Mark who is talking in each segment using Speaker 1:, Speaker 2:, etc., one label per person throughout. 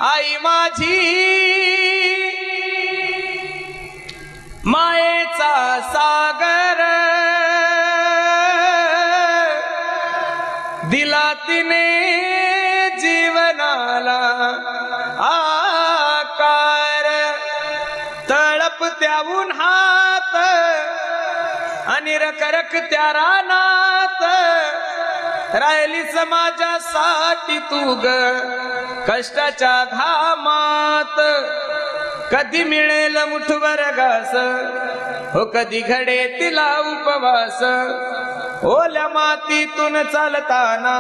Speaker 1: आई माझी मायेचा सागर दिला तिने जीवनाला आकार तळपत्या उन्हात आणि रखरखत्या रानात राहिली समाजासाठी तू ग कष्टाच्या घामात कधी मिळेल मुठभर घास हो कधी घडे तिला उपवास ओल्या मातीतून चालताना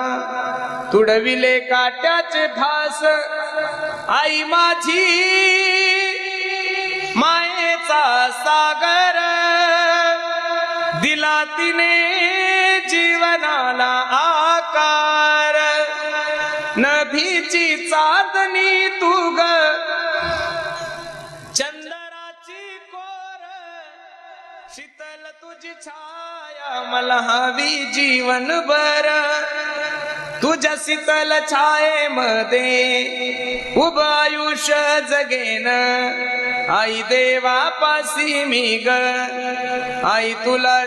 Speaker 1: तुडविले काट्याचे भास आई माझी मायेचा सागर दिला तिने जीवनाला आकार नभीची चांदणी तू ग चंद्राची कोर शीतल तुझी छाया मला हवी जीवनभर तुझ्या शीतल छायेमध्ये उभं आयुष्य जगेन आई देवापासी मी ग आई तुला